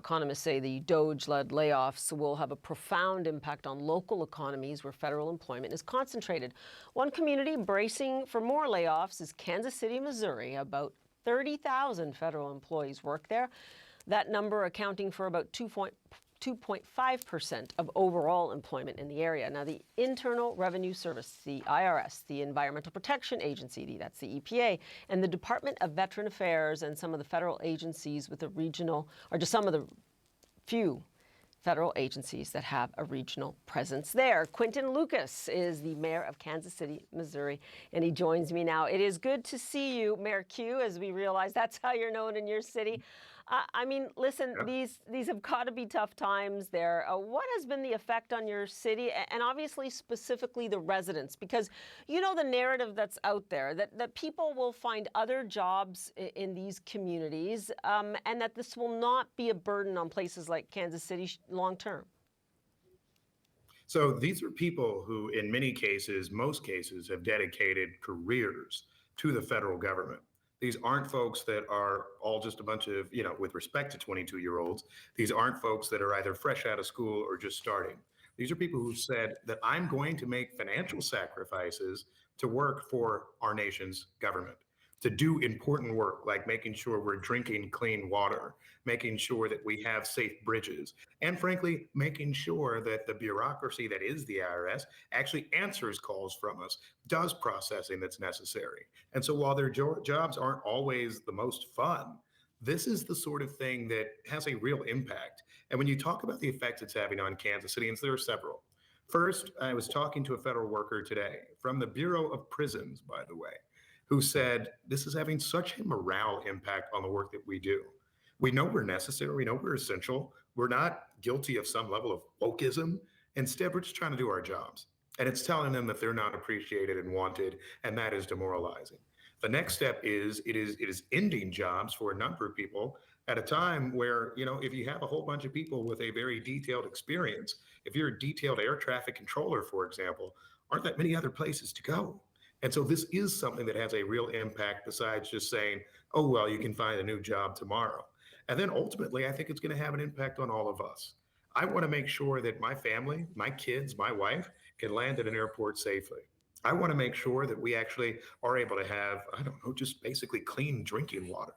economists say the DOGE-led layoffs will have a profound impact on local economies where federal employment is concentrated. One community bracing for more layoffs is Kansas City, Missouri. About 30,000 federal employees work there. That number accounting for about 2.5% of overall employment in the area. Now, the Internal Revenue Service, the IRS, the Environmental Protection Agency, that's the EPA, and the Department of Veteran Affairs and some of the federal agencies with a regional, or just some of the few federal agencies that have a regional presence there. Quinton Lucas is the mayor of Kansas City, Missouri, and he joins me now. It is good to see you, Mayor Q, as we realize that's how you're known in your city. I mean, listen, these have got to be tough times there. What has been the effect on your city and obviously specifically the residents? Because you know the narrative that's out there, that people will find other jobs in these communities and that this will not be a burden on places like Kansas City long term. So these are people who, in many cases, most cases, have dedicated careers to the federal government. These aren't folks that are all just a bunch of, with respect to 22-year-olds, these aren't folks that are either fresh out of school or just starting. These are people who said that I'm going to make financial sacrifices to work for our nation's government, to do important work like making sure we're drinking clean water, making sure that we have safe bridges, and frankly, making sure that the bureaucracy that is the IRS actually answers calls from us, does processing that's necessary. And so while their jobs aren't always the most fun, this is the sort of thing that has a real impact. And when you talk about the effects it's having on Kansas Cityans, there are several. First, I was talking to a federal worker today from the Bureau of Prisons, by the way, who said this is having such a morale impact on the work that we do. We know we're necessary. We know we're essential. We're not guilty of some level of wokeism. Instead, we're just trying to do our jobs. And it's telling them that they're not appreciated and wanted, and that is demoralizing. The next step is it is ending jobs for a number of people at a time where, if you have a whole bunch of people with a very detailed experience, if you're a detailed air traffic controller, for example, aren't that many other places to go. And so this is something that has a real impact besides just saying, oh, well, you can find a new job tomorrow. And then ultimately, I think it's going to have an impact on all of us. I want to make sure that my family, my kids, my wife can land at an airport safely. I want to make sure that we actually are able to have, just basically clean drinking water.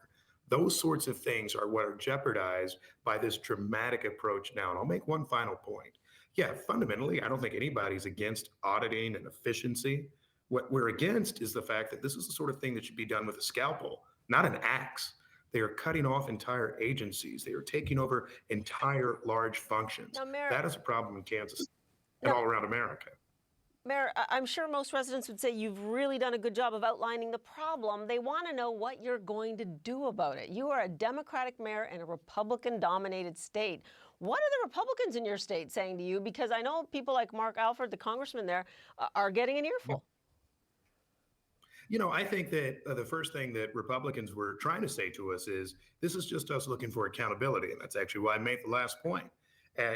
Those sorts of things are what are jeopardized by this dramatic approach now. And I'll make one final point. Yeah, fundamentally, I don't think anybody's against auditing and efficiency. What we're against is the fact that this is the sort of thing that should be done with a scalpel, not an axe. They are cutting off entire agencies. They are taking over entire large functions. Now, Mayor, that is a problem in Kansas and all around America. Mayor, I'm sure most residents would say you've really done a good job of outlining the problem. They want to know what you're going to do about it. You are a Democratic mayor in a Republican-dominated state. What are the Republicans in your state saying to you? Because I know people like Mark Alford, the congressman there, are getting an earful. I think that the first thing that Republicans were trying to say to us is this is just us looking for accountability. And that's actually why I made the last point.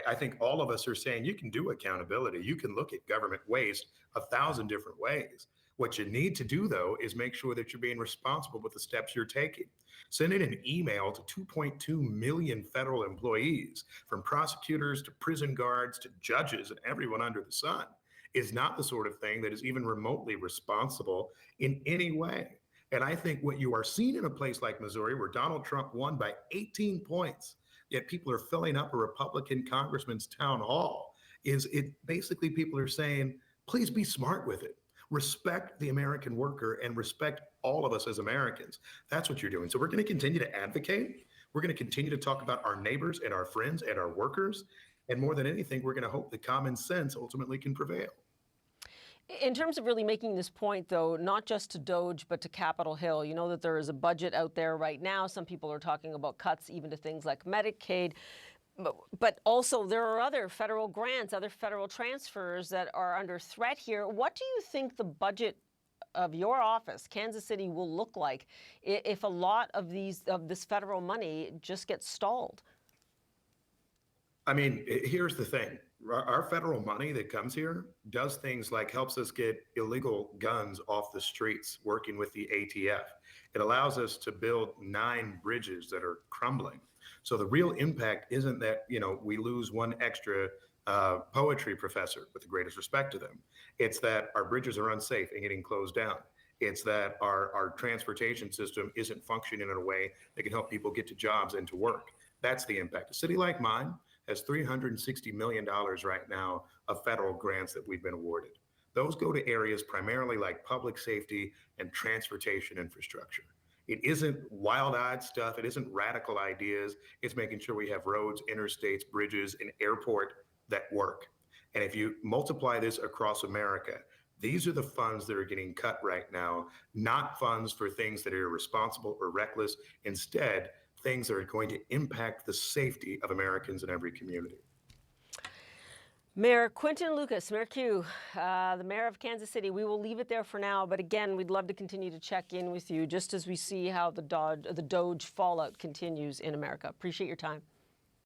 I think all of us are saying you can do accountability. You can look at government waste 1,000 different ways. What you need to do, though, is make sure that you're being responsible with the steps you're taking. Sending an email to 2.2 million federal employees, from prosecutors to prison guards to judges and everyone under the sun, is not the sort of thing that is even remotely responsible in any way. And I think what you are seeing in a place like Missouri, where Donald Trump won by 18 points, yet people are filling up a Republican congressman's town hall, is it basically people are saying, please be smart with it. Respect the American worker and respect all of us as Americans. That's what you're doing. So we're going to continue to advocate. We're going to continue to talk about our neighbors and our friends and our workers. And more than anything, we're going to hope that common sense ultimately can prevail. In terms of really making this point, though, not just to DOGE, but to Capitol Hill, you know that there is a budget out there right now. Some people are talking about cuts even to things like Medicaid. But also there are other federal grants, other federal transfers that are under threat here. What do you think the budget of your office, Kansas City, will look like if a lot of this federal money just gets stalled? I mean, here's the thing. Our federal money that comes here does things like helps us get illegal guns off the streets, working with the ATF. It allows us to build 9 bridges that are crumbling. So the real impact isn't that, we lose one extra poetry professor, with the greatest respect to them. It's that our bridges are unsafe and getting closed down. It's that our transportation system isn't functioning in a way that can help people get to jobs and to work. That's the impact. A city like mine has $360 million right now of federal grants that we've been awarded. Those go to areas primarily like public safety and transportation infrastructure. It isn't wild-eyed stuff. It isn't radical ideas. It's making sure we have roads, interstates, bridges, and airport that work. And if you multiply this across America, these are the funds that are getting cut right now, not funds for things that are irresponsible or reckless. Instead, things that are going to impact the safety of Americans in every community. Mayor Quinton Lucas, Mayor Q, the mayor of Kansas City. We will leave it there for now, but again, we'd love to continue to check in with you just as we see how the Doge fallout continues in America. Appreciate your time.